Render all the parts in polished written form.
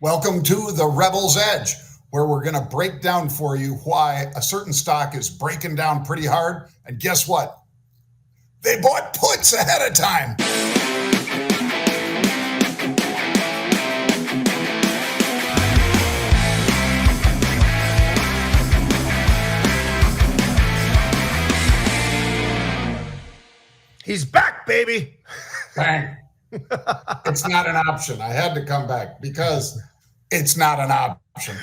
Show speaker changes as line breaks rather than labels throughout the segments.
Welcome to the Rebel's Edge, where we're going to break down for you why a certain stock is breaking down pretty hard. And guess what? They bought puts ahead of time.
He's back, baby.
Bang. It's not an option. I had to come back because it's not an option.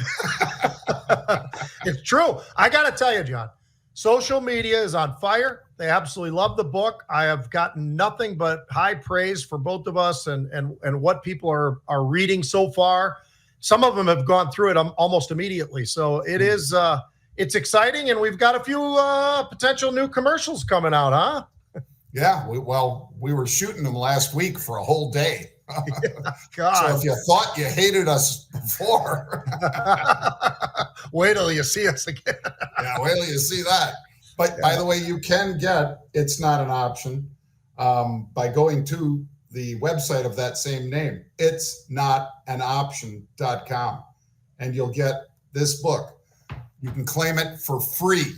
It's true. I got to tell you, John, social media is on fire. They absolutely love the book. I have gotten nothing but high praise for both of us and what people are reading so far. Some of them have gone through it almost immediately. So it is it's exciting, and we've got a few potential new commercials coming out, huh?
Yeah, we were shooting them last week for a whole day.
God.
So if you thought you hated us before,
wait till you see us again.
Yeah, wait till you see that. But by the way, you can get It's Not an Option by going to the website of that same name, itsnotanoption.com, and you'll get this book. You can claim it for free.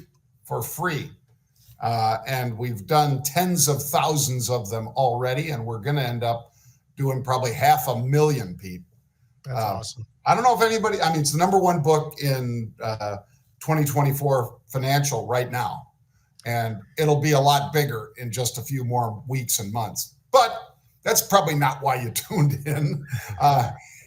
And we've done tens of thousands of them already, and we're going to end up doing probably 500,000, Pete.
That's awesome.
I don't know if anybody, it's the number one book in 2024 financial right now, and it'll be a lot bigger in just a few more weeks and months. But that's probably not why you tuned in.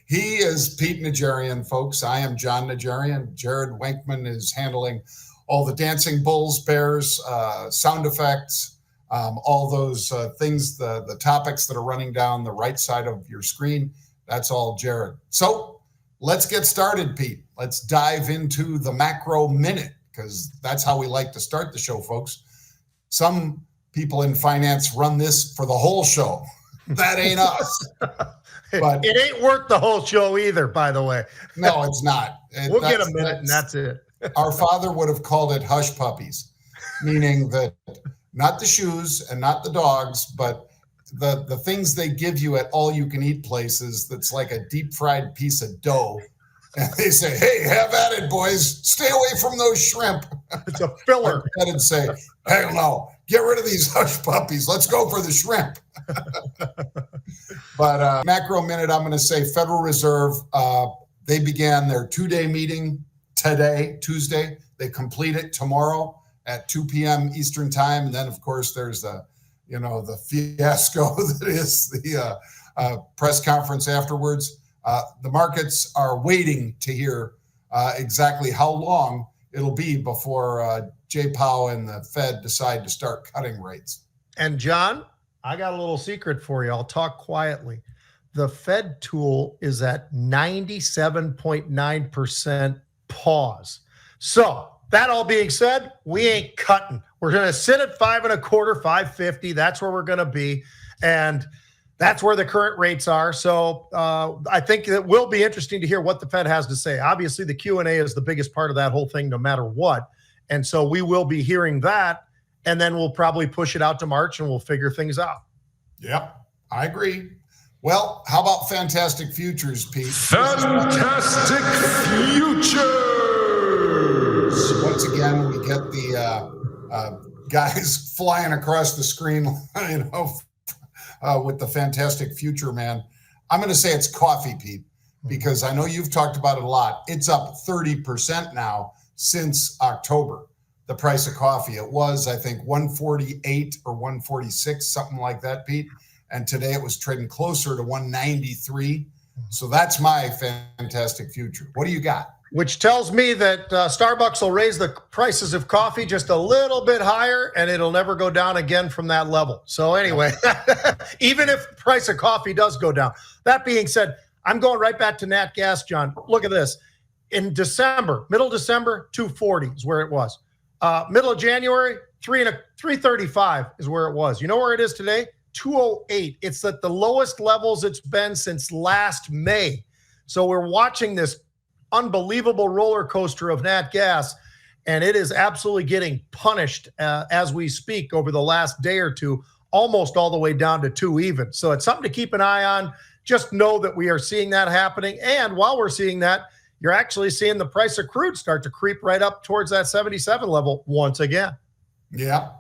He is Pete Najarian, folks. I am Jon Najarian. Jared Wenkman is handling all the dancing bulls, bears, sound effects, all those things, the topics that are running down the right side of your screen. That's all Jared. So let's get started, Pete. Let's dive into the macro minute, because that's how we like to start the show, folks. Some people in finance run this for the whole show. That ain't us. But
it ain't worth the whole show either, by the way.
No, it's not.
We'll get a minute, and that's it.
Our father would have called it hush puppies, meaning that not the shoes and not the dogs, but the things they give you at all-you-can-eat places that's like a deep-fried piece of dough. And they say, hey, have at it, boys. Stay away from those shrimp.
It's a filler.
And say, hey, no, get rid of these hush puppies. Let's go for the shrimp. But macro minute, I'm going to say Federal Reserve, they began their two-day meeting today, Tuesday. They complete it tomorrow at 2 p.m. Eastern time. And then, of course, there's the fiasco that is the press conference afterwards. The markets are waiting to hear exactly how long it'll be before Jay Powell and the Fed decide to start cutting rates.
And John, I got a little secret for you. I'll talk quietly. The Fed tool is at 97.9% pause. So that all being said, we ain't cutting. We're going to sit at 5.25, 5.50. That's where we're going to be. And that's where the current rates are. So I think it will be interesting to hear what the Fed has to say. Obviously, the Q&A is the biggest part of that whole thing, no matter what. And so we will be hearing that, and then we'll probably push it out to March, and we'll figure things out.
Yep, I agree. Well, how about fantastic futures, Pete?
Fantastic futures!
Once again, we get the guys flying across the screen, with the fantastic future, man. I'm going to say it's coffee, Pete, because I know you've talked about it a lot. It's up 30% now since October, the price of coffee. It was, I think, 148 or 146, something like that, Pete. And today it was trading closer to 193. So that's my fantastic future. What do you got?
Which tells me that Starbucks will raise the prices of coffee just a little bit higher, and it'll never go down again from that level. So anyway, even if the price of coffee does go down. That being said, I'm going right back to nat gas, John. Look at this. In December, middle December, 240 is where it was. Middle of January, 335 is where it was. You know where it is today? 208. It's at the lowest levels it's been since last May. So we're watching this unbelievable roller coaster of nat gas, and it is absolutely getting punished as we speak over the last day or two, almost all the way down to 2 even. So it's something to keep an eye on. just know that we are seeing that happening. And while we're seeing that, you're actually seeing the price of crude start to creep right up towards that 77 level once again.
Yep.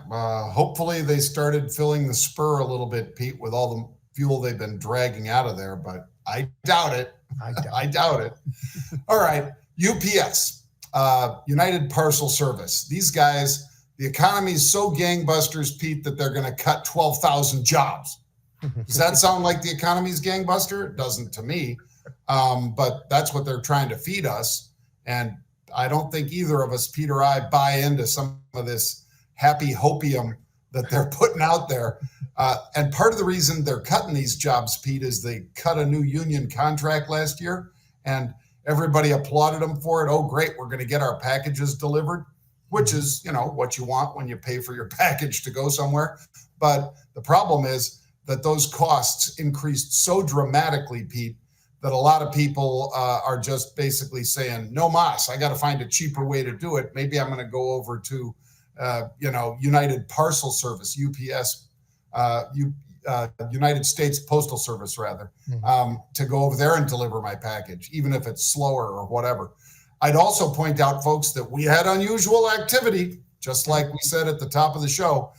Hopefully they started filling the spur a little bit, Pete, with all the fuel they've been dragging out of there, but I doubt it. I doubt it. All right. UPS, United Parcel Service. These guys, the economy is so gangbusters, Pete, that they're going to cut 12,000 jobs. Does that sound like the economy's gangbuster? It doesn't to me. But that's what they're trying to feed us. And I don't think either of us, Pete or I, buy into some of this happy hopium that they're putting out there. And part of the reason they're cutting these jobs, Pete, is they cut a new union contract last year and everybody applauded them for it. Oh, great, we're going to get our packages delivered, which is, what you want when you pay for your package to go somewhere. But the problem is that those costs increased so dramatically, Pete, that a lot of people are just basically saying, no mas, I got to find a cheaper way to do it. Maybe I'm going to go over to, United Parcel Service, UPS, United States Postal Service, rather, to go over there and deliver my package, even if it's slower or whatever. I'd also point out, folks, that we had unusual activity, just like we said at the top of the show.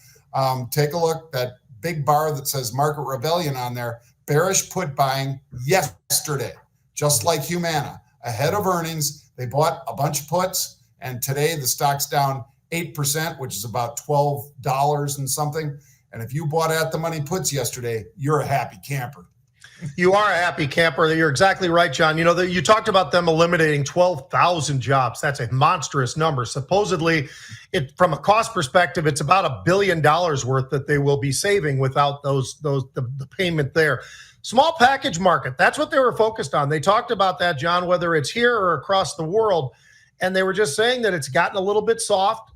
Take a look, that big bar that says Market Rebellion on there, bearish put buying yesterday, just like Humana. Ahead of earnings, they bought a bunch of puts, and today the stock's down 8%, which is about $12 and something. And if you bought at the money puts yesterday, you're a happy camper.
You are a happy camper. You're exactly right, John. You talked about them eliminating 12,000 jobs. That's a monstrous number. Supposedly, from a cost perspective, it's about $1 billion worth that they will be saving without the payment there. Small package market, that's what they were focused on. They talked about that, John, whether it's here or across the world. And they were just saying that it's gotten a little bit soft.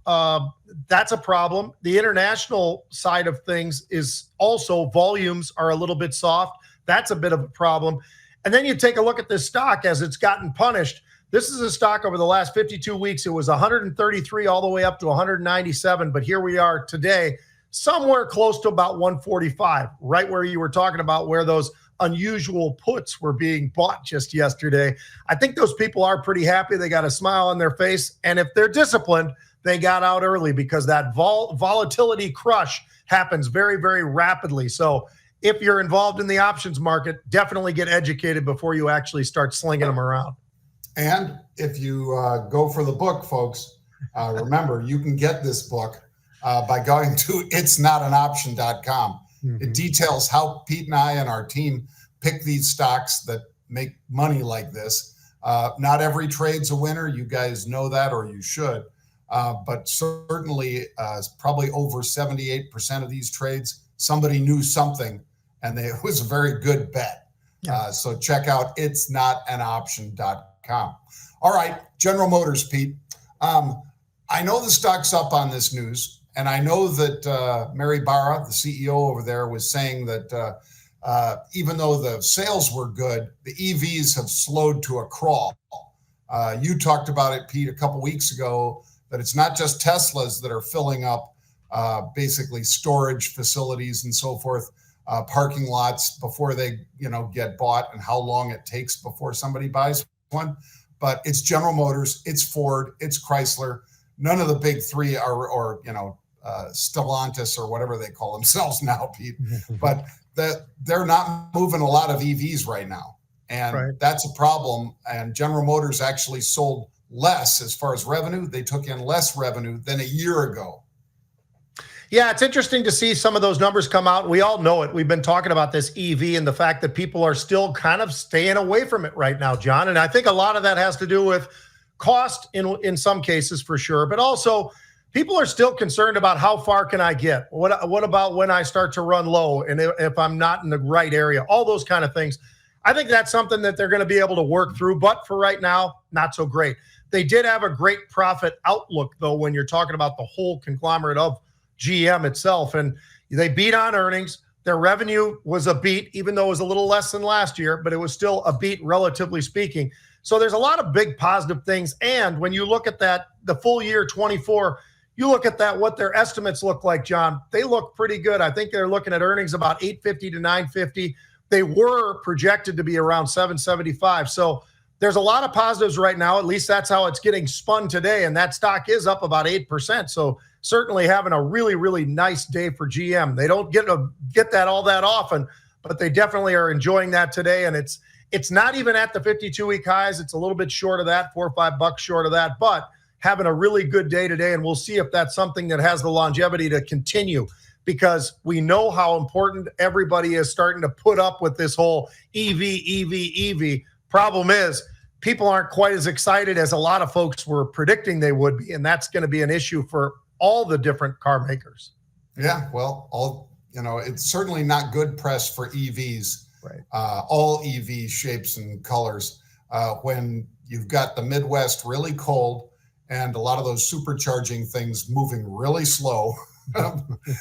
That's a problem. The international side of things is also volumes are a little bit soft. That's a bit of a problem. And then you take a look at this stock as it's gotten punished. This is a stock over the last 52 weeks. It was 133 all the way up to 197. But here we are today, somewhere close to about 145, right where you were talking about where those unusual puts were being bought just yesterday. I think those people are pretty happy. They got a smile on their face. And if they're disciplined, they got out early because that volatility crush happens very, very rapidly. So if you're involved in the options market, definitely get educated before you actually start slinging them around.
And if you go for the book, folks, remember, you can get this book by going to itsnotanoption.com. It details how Pete and I and our team pick these stocks that make money like this. Not every trade's a winner. You guys know that, or you should. But certainly, probably over 78% of these trades, somebody knew something, and it was a very good bet. So check out itsnotanoption.com. All right, General Motors, Pete. I know the stock's up on this news. And I know that Mary Barra, the CEO over there, was saying that even though the sales were good, the EVs have slowed to a crawl. You talked about it, Pete, a couple weeks ago, that it's not just Teslas that are filling up basically storage facilities and so forth, parking lots before they get bought, and how long it takes before somebody buys one. But it's General Motors, it's Ford, it's Chrysler. None of the big three are Stellantis or whatever they call themselves now, Pete. But they're not moving a lot of EVs right now. And that's a problem. And General Motors actually sold less as far as revenue. They took in less revenue than a year ago.
Yeah, it's interesting to see some of those numbers come out. We all know it. We've been talking about this EV and the fact that people are still kind of staying away from it right now, John. And I think a lot of that has to do with cost in some cases for sure, but also people are still concerned about how far can I get? What about when I start to run low and if I'm not in the right area? All those kind of things. I think that's something that they're going to be able to work through, but for right now, not so great. They did have a great profit outlook, though, when you're talking about the whole conglomerate of GM itself, and they beat on earnings. Their revenue was a beat, even though it was a little less than last year, but it was still a beat, relatively speaking. So there's a lot of big positive things. And when you look at that, the full year 24, you look at that, what their estimates look like, John, they look pretty good. I think they're looking at earnings about $850 to $950. they were projected to be around 775. So there's a lot of positives right now. At least that's how it's getting spun today. And that stock is up about 8%. So certainly having a really, really nice day for GM. They don't get that all that often, but they definitely are enjoying that today. And it's not even at the 52-week highs. It's a little bit short of that, $4 or $5 short of that, but having a really good day today. And we'll see if that's something that has the longevity to continue, because we know how important everybody is starting to put up with this whole EV. Problem is, people aren't quite as excited as a lot of folks were predicting they would be. And that's going to be an issue for all the different car makers.
Yeah, well, it's certainly not good press for EVs,
right?
All EV shapes and colors, when you've got the Midwest really cold and a lot of those supercharging things moving really slow.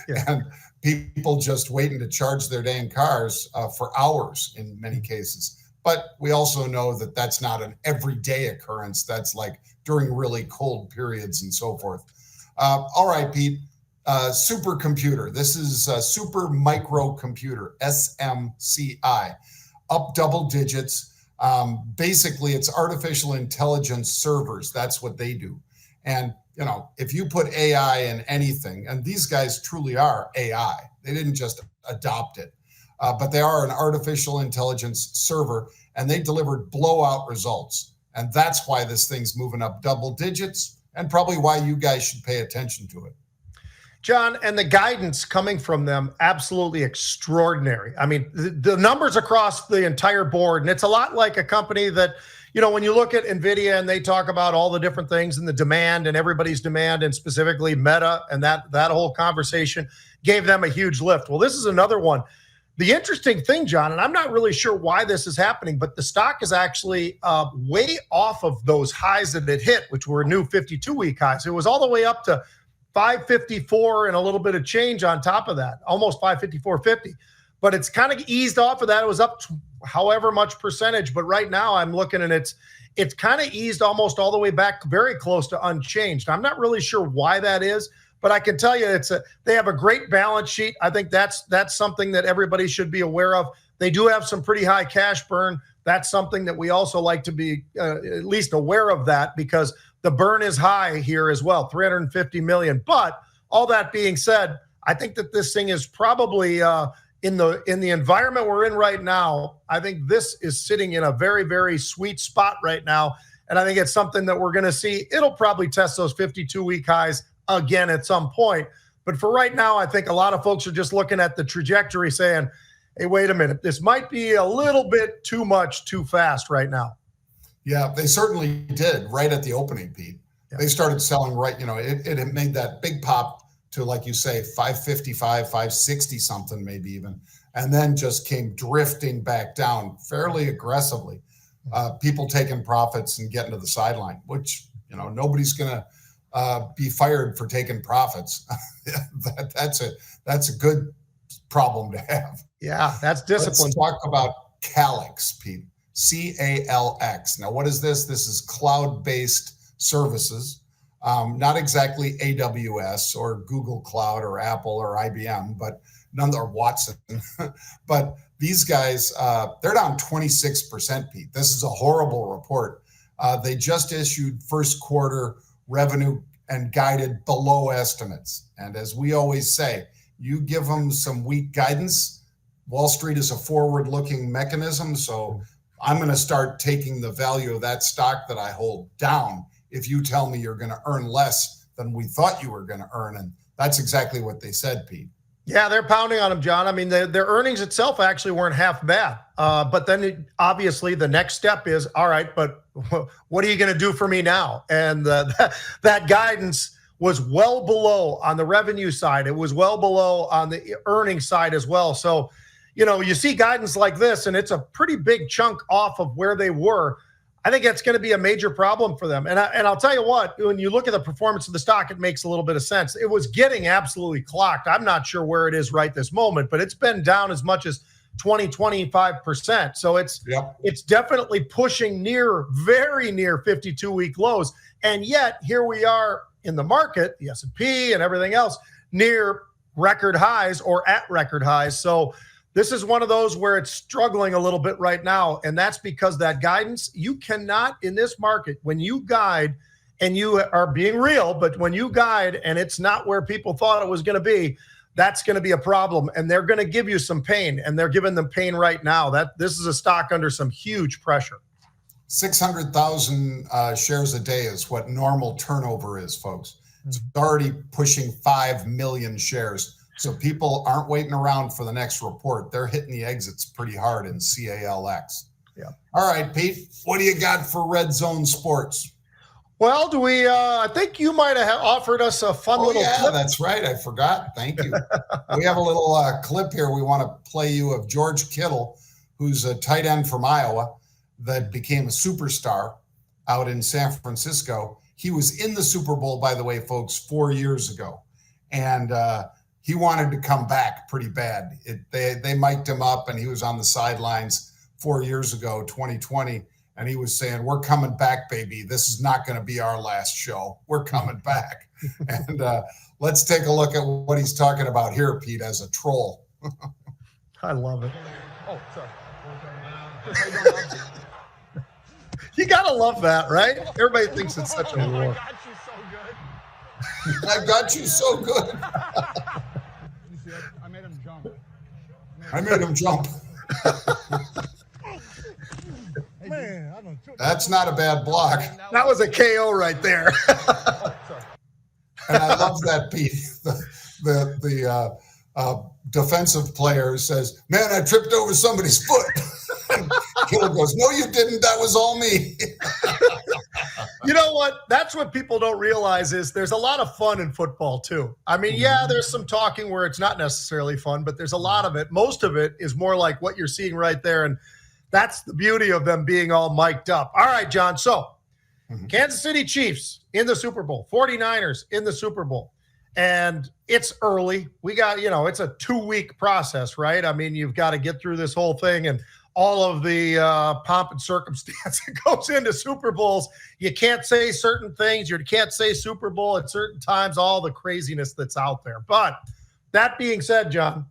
Yeah.
And people just waiting to charge their dang cars for hours in many cases. But we also know that that's not an everyday occurrence. That's like during really cold periods and so forth. All right, Pete, supercomputer. This is a super microcomputer, SMCI, up double digits. Basically, it's artificial intelligence servers. That's what they do. And if you put AI in anything, and these guys truly are AI, they didn't just adopt it, but they are an artificial intelligence server, and they delivered blowout results. And that's why this thing's moving up double digits, and probably why you guys should pay attention to it.
John, and the guidance coming from them, absolutely extraordinary. I mean, the numbers across the entire board, and it's a lot like a company that, when you look at NVIDIA and they talk about all the different things and the demand and everybody's demand, and specifically Meta, and that whole conversation gave them a huge lift. Well, this is another one. The interesting thing, John, and I'm not really sure why this is happening, but the stock is actually way off of those highs that it hit, which were new 52-week highs. It was all the way up to 554 and a little bit of change on top of that, almost 554.50. But it's kind of eased off of that. It was up to however much percentage, but right now I'm looking and it's kind of eased almost all the way back, very close to unchanged. I'm not really sure why that is, but I can tell you they have a great balance sheet. I think that's something that everybody should be aware of. They do have some pretty high cash burn. That's something that we also like to be at least aware of, that because the burn is high here as well, $350 million. But all that being said, I think that this thing is probably in the environment we're in right now, I think this is sitting in a very, very sweet spot right now. And I think it's something that we're going to see. It'll probably test those 52-week highs again at some point. But for right now, I think a lot of folks are just looking at the trajectory saying, hey, wait a minute, this might be a little bit too much, too fast right now.
Yeah, they certainly did right at the opening, Pete. Yeah. They started selling right, it had made that big pop to, like you say, 555, 560 something, maybe even, and then just came drifting back down fairly aggressively. People taking profits and getting to the sideline, which, nobody's going to be fired for taking profits. That's a good problem to have.
Yeah, that's discipline.
Let's talk about Calix, Pete. CALX. Now, what is this? This is cloud-based services. Not exactly AWS or Google Cloud or Apple or IBM, but none or Watson. But these guys, they're down 26%, Pete. This is a horrible report. They just issued first quarter revenue and guided below estimates. And as we always say, you give them some weak guidance. Wall Street is a forward-looking mechanism, so I'm going to start taking the value of that stock that I hold down if you tell me you're going to earn less than we thought you were going to earn. And that's exactly what they said, Pete.
Yeah, they're pounding on them, John. I mean, their earnings itself actually weren't half bad. But then obviously the next step is, all right, but what are you going to do for me now? And that guidance was well below on the revenue side. It was well below on the earnings side as well. So, you see guidance like this, and it's a pretty big chunk off of where they were. I think that's going to be a major problem for them. And I'll tell you what, when you look at the performance of the stock, it makes a little bit of sense. It was getting absolutely clocked. I'm not sure where it is right this moment, but it's been down as much as 25%. So it's definitely pushing very near 52-week lows. And yet here we are in the market, the S&P and everything else, near record highs or at record highs. So This is one of those where it's struggling a little bit right now, and that's because that guidance, you cannot, in this market, when you guide and you are being real, but when you guide and it's not where people thought it was going to be, that's going to be a problem, and they're going to give you some pain, and they're giving them pain right now. This is a stock under some huge pressure.
600,000 shares a day is what normal turnover is, folks. It's already pushing 5 million shares. So people aren't waiting around for the next report. They're hitting the exits pretty hard in CALX.
Yeah.
All right, Pete, what do you got for Red Zone Sports?
Well, do we? I think you might have offered us a fun little clip.
That's right. I forgot. Thank you. We have a little clip here we want to play you of George Kittle, who's a tight end from Iowa that became a superstar out in San Francisco. He was in the Super Bowl, by the way, folks, 4 years ago. And he wanted to come back pretty bad. They mic'd him up, and he was on the sidelines 4 years ago, 2020. And he was saying, we're coming back, baby. This is not going to be our last show. We're coming back. And let's take a look at what he's talking about here, Pete, as a troll.
I love it. Oh, sorry. You got to love that, right? Everybody thinks it's such a war.
I got you so good.
I made him jump.
I made him jump.
Man,
That's not a bad block.
That was a KO right there.
And I love that, Pete. The defensive player says, man, I tripped over somebody's foot. Kittle goes, no, you didn't. That was all me.
You know what? That's what people don't realize is there's a lot of fun in football, too. I mean, yeah, there's some talking where it's not necessarily fun, but there's a lot of it. Most of it is more like what you're seeing right there. And that's the beauty of them being all mic'd up. All right, John. So Kansas City Chiefs in the Super Bowl, 49ers in the Super Bowl. And it's early. We got, it's a 2-week process, right? I mean, you've got to get through this whole thing and all of the pomp and circumstance that goes into Super Bowls. You can't say certain things. You can't say Super Bowl at certain times, all the craziness that's out there. But that being said, John,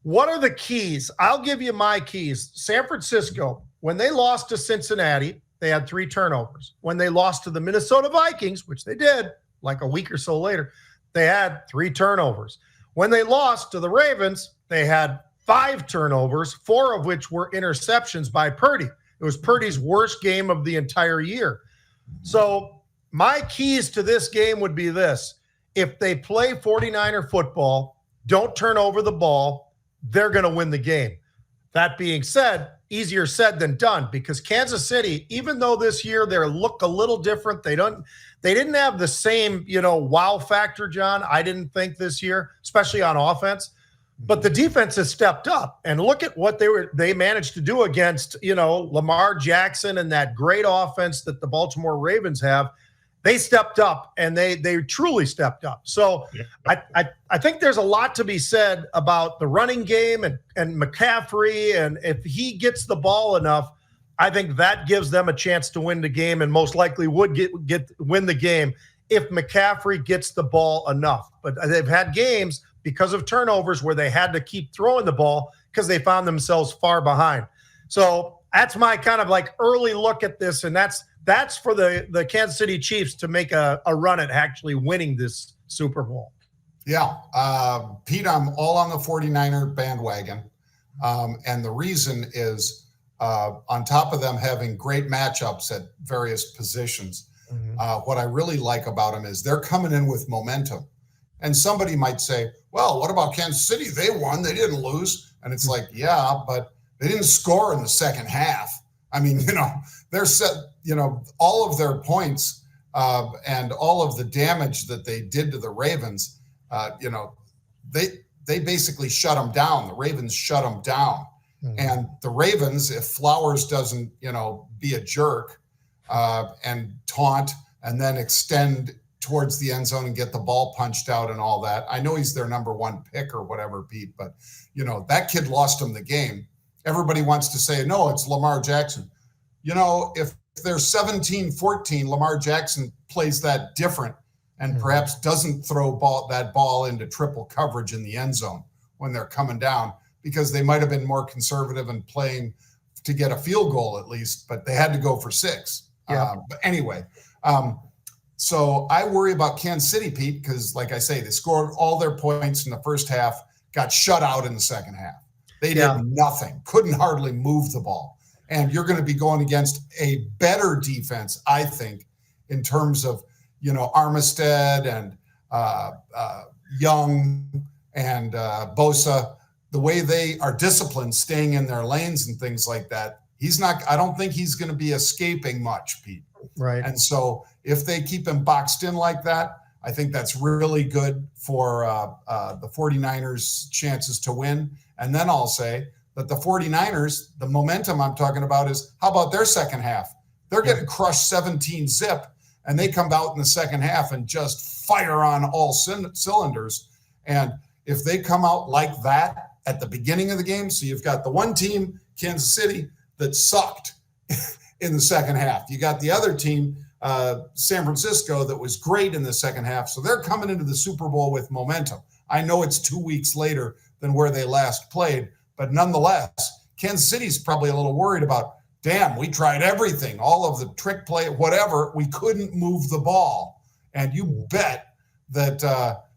what are the keys? I'll give you my keys. San Francisco, when they lost to Cincinnati, they had 3 turnovers. When they lost to the Minnesota Vikings, which they did like a week or so later, they had 3 turnovers. When they lost to the Ravens, they had 5 turnovers, 4 of which were interceptions by Purdy. It was Purdy's worst game of the entire year. So my keys to this game would be this. If they play 49er football, don't turn over the ball, they're going to win the game. That being said, easier said than done, because Kansas City, even though this year they look a little different, they didn't have the same, wow factor, John. I didn't think this year, especially on offense. But the defense has stepped up, and look at what they managed to do against, Lamar Jackson and that great offense that the Baltimore Ravens have. They stepped up, and they truly stepped up. So yeah. I think there's a lot to be said about the running game and McCaffrey, and if he gets the ball enough, I think that gives them a chance to win the game, and most likely would win the game if McCaffrey gets the ball enough. But they've had games because of turnovers where they had to keep throwing the ball because they found themselves far behind. So that's my kind of like early look at this, and that's for the Kansas City Chiefs to make a run at actually winning this Super Bowl.
Yeah. Pete, I'm all on the 49er bandwagon. And the reason is on top of them having great matchups at various positions, what I really like about them is they're coming in with momentum. And somebody might say, well, what about Kansas City? They won. They didn't lose. And it's like, yeah, but they didn't score in the second half. I mean, they're set, all of their points and all of the damage that they did to the Ravens, they basically shut them down. The Ravens shut them down. And the Ravens, if Flowers doesn't, be a jerk and taunt and then extend towards the end zone and get the ball punched out and all that. I know he's their number 1 pick or whatever, Pete, but, that kid lost him the game. Everybody wants to say, no, it's Lamar Jackson. If they're 17-14, Lamar Jackson plays that different and perhaps doesn't throw that ball into triple coverage in the end zone when they're coming down. because they might have been more conservative and playing to get a field goal at least, but they had to go for 6.
Yeah.
But anyway, so I worry about Kansas City, Pete, because like I say, they scored all their points in the first half, got shut out in the second half. They did nothing, couldn't hardly move the ball. And you're going to be going against a better defense, I think, in terms of, Armistead and Young and Bosa, the way they are disciplined, staying in their lanes and things like that. I don't think he's going to be escaping much, Pete.
Right.
And so if they keep him boxed in like that, I think that's really good for the 49ers' chances to win. And then I'll say that the 49ers, the momentum I'm talking about is, how about their second half? They're getting crushed 17-0, and they come out in the second half and just fire on all cylinders. And if they come out like that at the beginning of the game, so you've got the one team, Kansas City, that sucked in the second half. You got the other team, San Francisco, that was great in the second half. So they're coming into the Super Bowl with momentum. I know it's 2 weeks later than where they last played, but nonetheless, Kansas City's probably a little worried about, damn, we tried everything, all of the trick play, whatever. We couldn't move the ball. And you bet that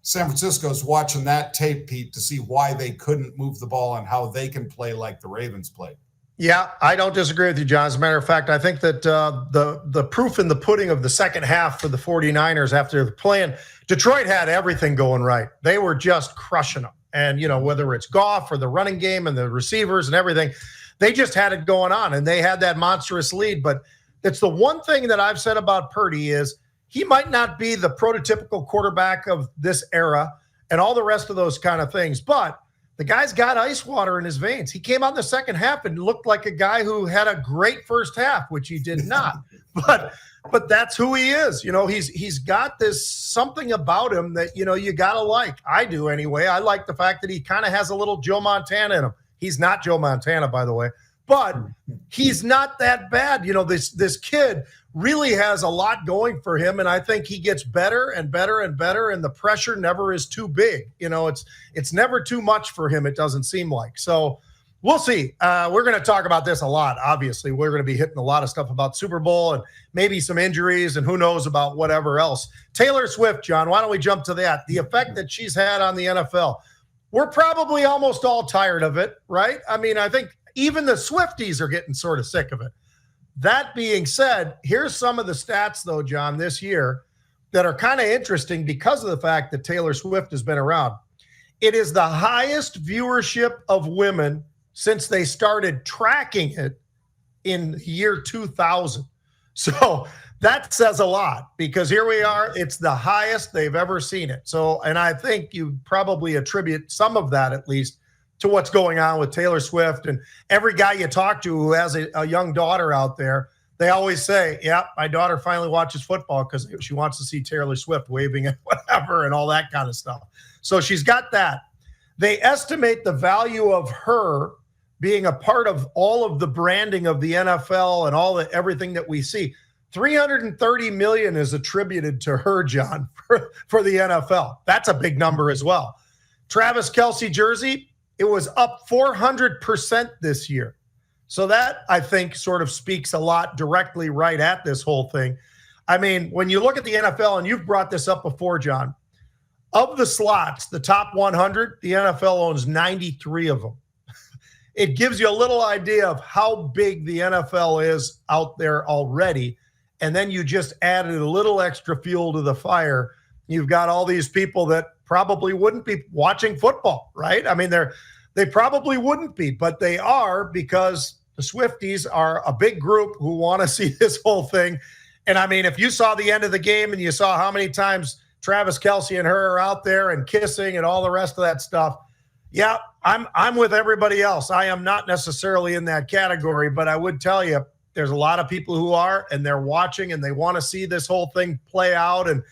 San Francisco's watching that tape, Pete, to see why they couldn't move the ball and how they can play like the Ravens played.
Yeah, I don't disagree with you, John. As a matter of fact, I think that the proof in the pudding of the second half for the 49ers after the playing, Detroit had everything going right. They were just crushing them. And, whether it's Goff or the running game and the receivers and everything, they just had it going on, and they had that monstrous lead. But it's the one thing that I've said about Purdy is he might not be the prototypical quarterback of this era and all the rest of those kind of things, but the guy's got ice water in his veins. He came out in the second half and looked like a guy who had a great first half, which he did not. But that's who he is. He's got this something about him that, you got to like. I do anyway. I like the fact that he kind of has a little Joe Montana in him. He's not Joe Montana, by the way, but he's not that bad. This kid really has a lot going for him, and I think he gets better and better and better, and the pressure never is too big. It's never too much for him, it doesn't seem like. So we'll see. We're going to talk about this a lot, obviously. We're going to be hitting a lot of stuff about Super Bowl and maybe some injuries and who knows about whatever else. Taylor Swift, John, why don't we jump to that? The effect that she's had on the NFL. We're probably almost all tired of it, right? I mean, I think even the Swifties are getting sort of sick of it. That being said, here's some of the stats, though, John, this year that are kind of interesting because of the fact that Taylor Swift has been around. It is the highest viewership of women since they started tracking it in the year 2000. So that says a lot because here we are. It's the highest they've ever seen it. So, and I think you probably attribute some of that at least to what's going on with Taylor Swift. And every guy you talk to who has a young daughter out there, they always say, yeah, my daughter finally watches football because she wants to see Taylor Swift waving and whatever and all that kind of stuff. So she's got that. They estimate the value of her being a part of all of the branding of the NFL and everything that we see. $330 million is attributed to her, John, for the NFL. That's a big number as well. Travis Kelce jersey, it was up 400% this year. So that, I think, sort of speaks a lot directly right at this whole thing. I mean, when you look at the NFL, and you've brought this up before, John, of the slots, the top 100, the NFL owns 93 of them. It gives you a little idea of how big the NFL is out there already. And then you just added a little extra fuel to the fire. You've got all these people that probably wouldn't be watching football, right? I mean, they probably wouldn't be, but they are because the Swifties are a big group who want to see this whole thing. And I mean, if you saw the end of the game and you saw how many times Travis Kelce and her are out there and kissing and all the rest of that stuff, yeah, I'm with everybody else. I am not necessarily in that category, but I would tell you there's a lot of people who are, and they're watching and they want to see this whole thing play out. And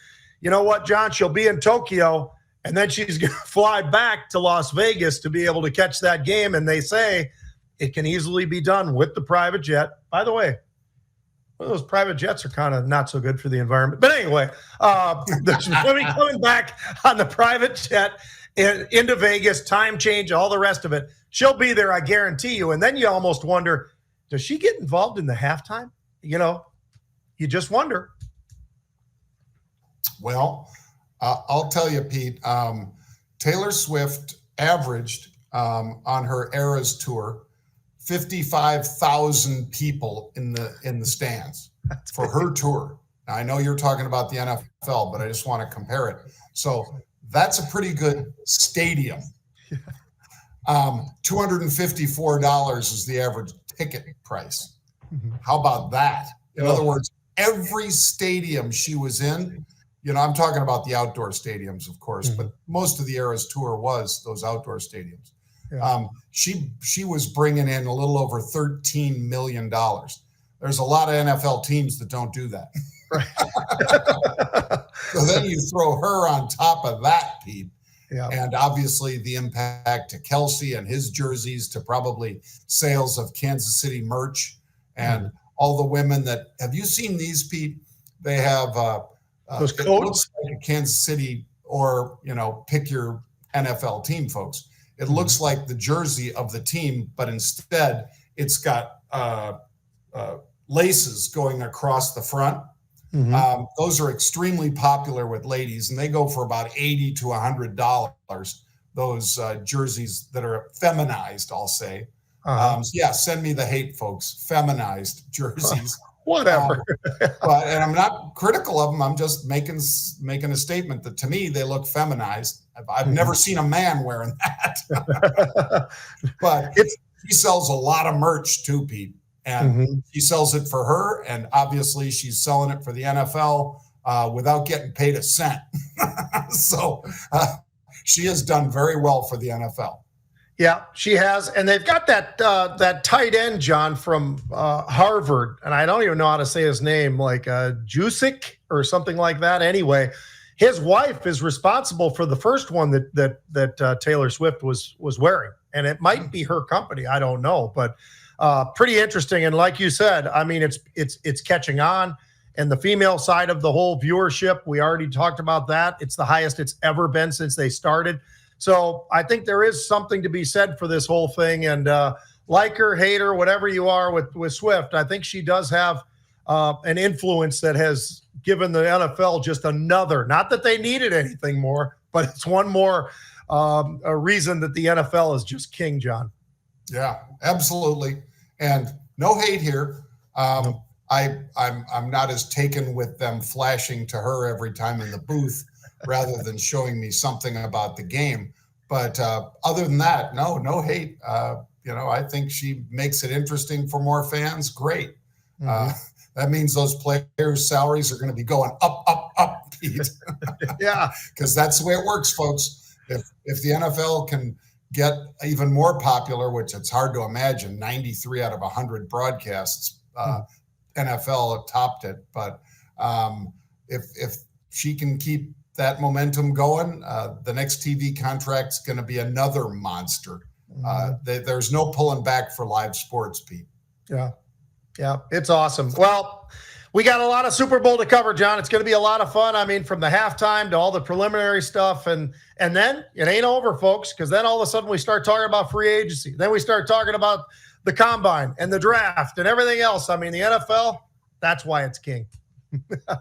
you know what, John, she'll be in Tokyo and then she's going to fly back to Las Vegas to be able to catch that game. And they say it can easily be done with the private jet. By the way, well, those private jets are kind of not so good for the environment. But anyway, coming back on the private jet. into Vegas, time change, all the rest of it. She'll be there, I guarantee you. And then you almost wonder, does she get involved in the halftime? You just wonder.
Well, I'll tell you, Pete, Taylor Swift averaged on her Eras tour 55,000 people in the stands for her tour. Now, I know you're talking about the NFL, but I just want to compare it. So that's a pretty good stadium. $254 is the average ticket price. How about that? In other words, every stadium she was in, I'm talking about the outdoor stadiums, of course, but most of the Eras tour was those outdoor stadiums. Yeah. She was bringing in a little over $13 million. There's a lot of NFL teams that don't do that. Right. So then you throw her on top of that, Pete. Yeah. And obviously the impact to Kelsey and his jerseys, to probably sales of Kansas City merch, and all the women that, have you seen these, Pete? They have
those
coats. It looks like a Kansas City, or pick your NFL team, folks. It looks like the jersey of the team, but instead it's got laces going across the front. Those are extremely popular with ladies, and they go for about $80 to $100. Those jerseys that are feminized, I'll say. Yeah, send me the hate, folks. Feminized jerseys.
Whatever.
And I'm not critical of them. I'm just making a statement that, to me, they look feminized. I've never seen a man wearing that. But she sells a lot of merch too, Pete. And she sells it for her, and obviously she's selling it for the NFL without getting paid a cent. So she has done very well for the NFL.
Yeah, she has. And they've got that tight end, John, from Harvard. And I don't even know how to say his name, like Jusic or something like that. Anyway, his wife is responsible for the first one that Taylor Swift was wearing. And it might be her company. I don't know. But pretty interesting. And like you said, I mean, it's catching on. And the female side of the whole viewership, we already talked about that. It's the highest it's ever been since they started. So I think there is something to be said for this whole thing. And like her, hate her, whatever you are with Swift, I think she does have an influence that has given the NFL just another, not that they needed anything more, but it's one more a reason that the NFL is just king, John.
Yeah, absolutely. And no hate here. I'm not as taken with them flashing to her every time in the booth rather than showing me something about the game. But other than that, no hate. I think she makes it interesting for more fans. Great. That means those players' salaries are going to be going up, Pete.
Yeah.
Because that's the way it works, folks. If the NFL can get even more popular, which it's hard to imagine, 93 out of 100 broadcasts, NFL topped it. But if she can keep that momentum going, the next TV contract's going to be another monster. There's no pulling back for live sports, Pete.
Yeah, it's awesome. Well, we got a lot of Super Bowl to cover, John. It's going to be a lot of fun. I mean, from the halftime to all the preliminary stuff. And then it ain't over, folks, because then all of a sudden we start talking about free agency. Then we start talking about the combine and the draft and everything else. I mean, the NFL, that's why it's king.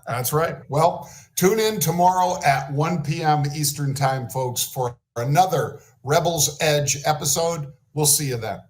That's right. Well, tune in tomorrow at 1 p.m. Eastern time, folks, for another Rebels Edge episode. We'll see you then.